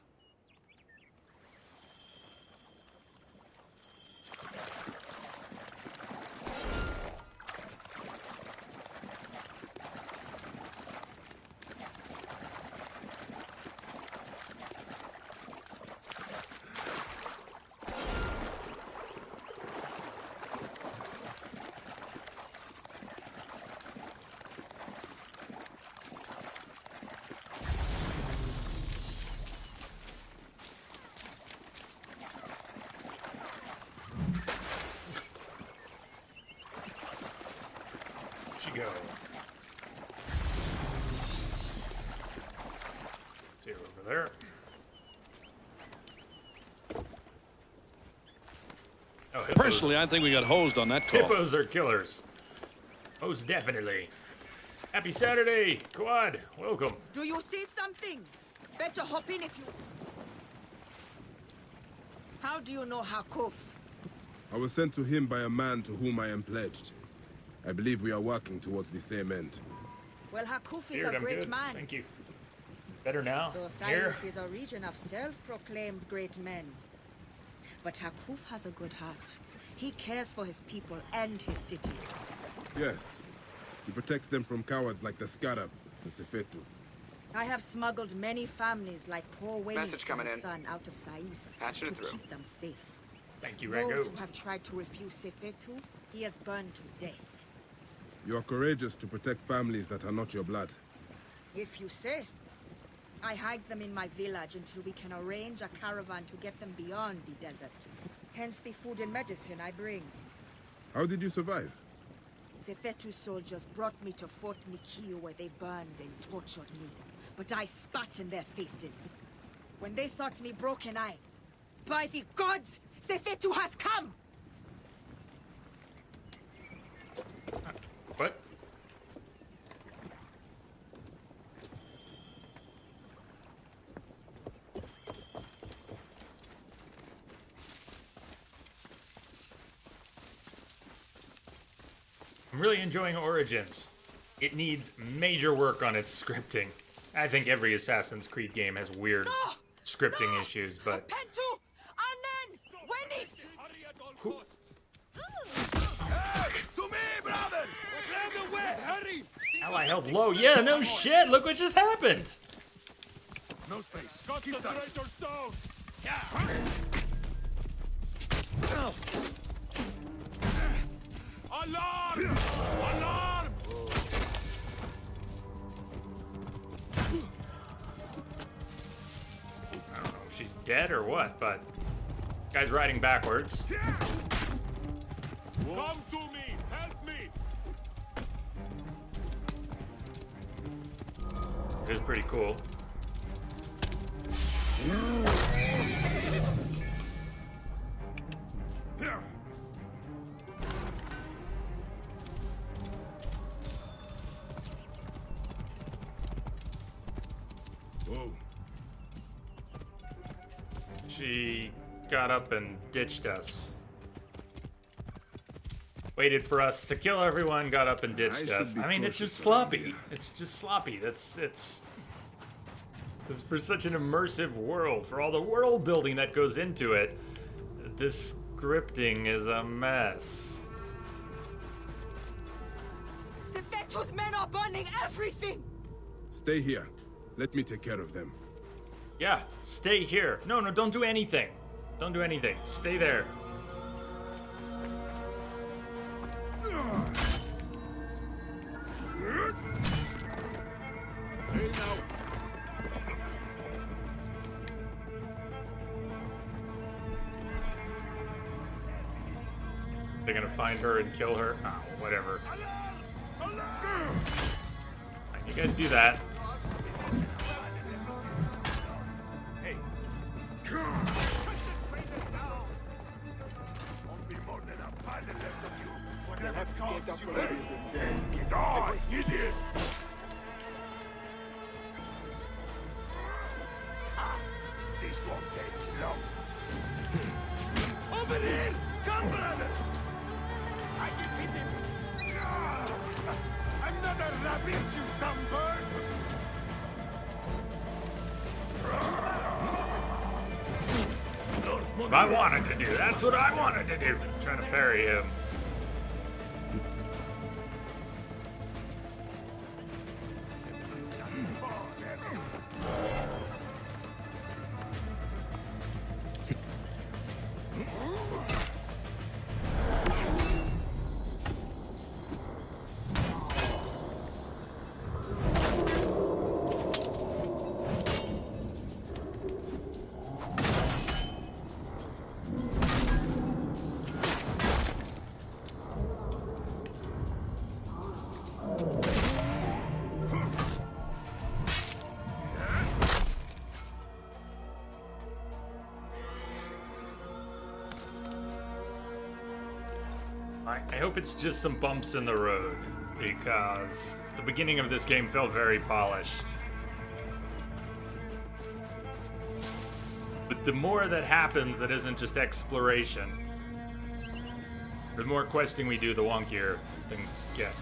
she go? See her over there. Oh, hippos. Personally, I think we got hosed on that call. Hippos are killers. Most definitely. Happy Saturday, Quad. Welcome. Do you see something? Better hop in if you... How do you know Hakuf? I was sent to him by a man to whom I am pledged. I believe we are working towards the same end. Well, Hakuf is Beard, a I'm great good. man. Thank you. Better now. Though Here. Silas is a region of self-proclaimed great men. But Hakuf has a good heart. He cares for his people and his city. Yes. He protects them from cowards like the Scarab and Sefetu. I have smuggled many families like poor Welis Message coming and in. his son out of Sais Patching to it through. keep them safe. Thank you, Those Rango. who have tried to refuse Sefetu, he has burned to death. You are courageous to protect families that are not your blood. If you say. I hide them in my village until we can arrange a caravan to get them beyond the desert. Hence the food and medicine I bring. How did you survive? Sefetu soldiers brought me to Fort Nikio where they burned and tortured me. But I spat in their faces. When they thought me broken, by the gods, Sefetu has come! What? I'm really enjoying Origins. It needs major work on its scripting. I think every Assassin's Creed game has weird scripting issues, but... Pentu! Anan! Wenis! To me, brother! Clear the way! Hurry! Ally held low. Yeah, no shit! Look what just happened! No space. Got Keep the tight. traitor stone! Alarm! Alarm! I don't know if she's dead or what, but... Guy's riding backwards. Come to me! Help me! It is pretty cool. Whoa. She got up and ditched us. Waited for us to kill everyone, got up and ditched us. I mean, it's just sloppy. It's just sloppy. It's for such an immersive world, for all the world building that goes into it. This scripting is a mess. Sefetu's men are burning everything! Stay here. Let me take care of them. Yeah, stay here. No, don't do anything. Don't do anything. Stay there. Hey now. They're gonna find her and kill her. Oh, whatever. You guys do that. Hey. Won't be more than a pile left of you. Whatever comes you get on, idiot! This won't take long. Over here! Come, brother! I defeat him! I'm not a rabbit, you dumb bird! What I wanted to do. That's what I wanted to do. Trying to parry him. I hope it's just some bumps in the road, because the beginning of this game felt very polished. But the more that happens that isn't just exploration, the more questing we do, the wonkier things get.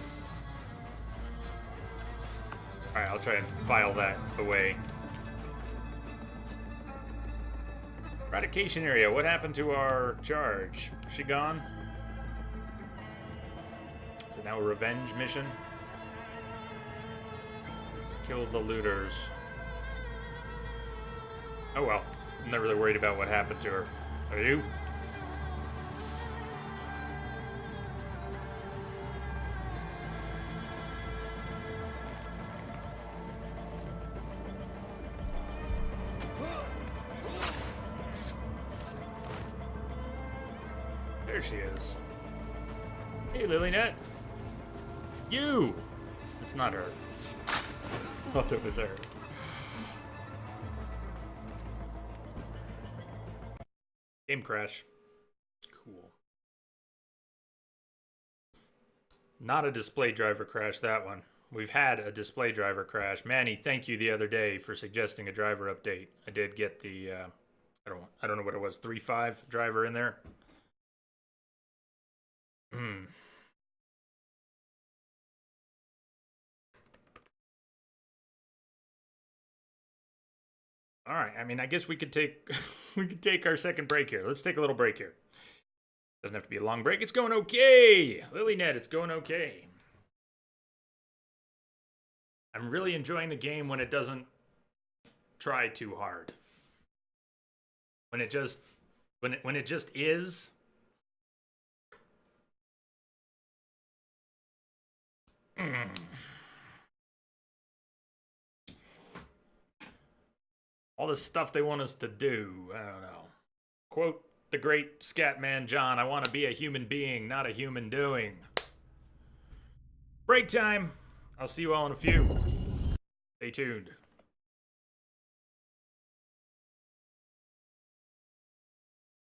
Alright, I'll try and file that away. Eradication area, what happened to our charge? Is she gone? Is it now a revenge mission? Kill the looters. Oh well, I'm not really worried about what happened to her. Are you? There she is. Hey, Lilynet. You! It's not her. I thought it was her. Game crash. Cool. Not a display driver crash, that one. We've had a display driver crash. Manny, thank you the other day for suggesting a driver update. I did get the, I don't know what it was, 3.5 driver in there. All right. I mean, I guess we could take our second break here. Let's take a little break here. Doesn't have to be a long break. It's going okay. Lilynet, it's going okay. I'm really enjoying the game when it doesn't try too hard. When it just is. All the stuff they want us to do, I don't know. Quote the great Scatman John, I want to be a human being, not a human doing. Break time. I'll see you all in a few. Stay tuned.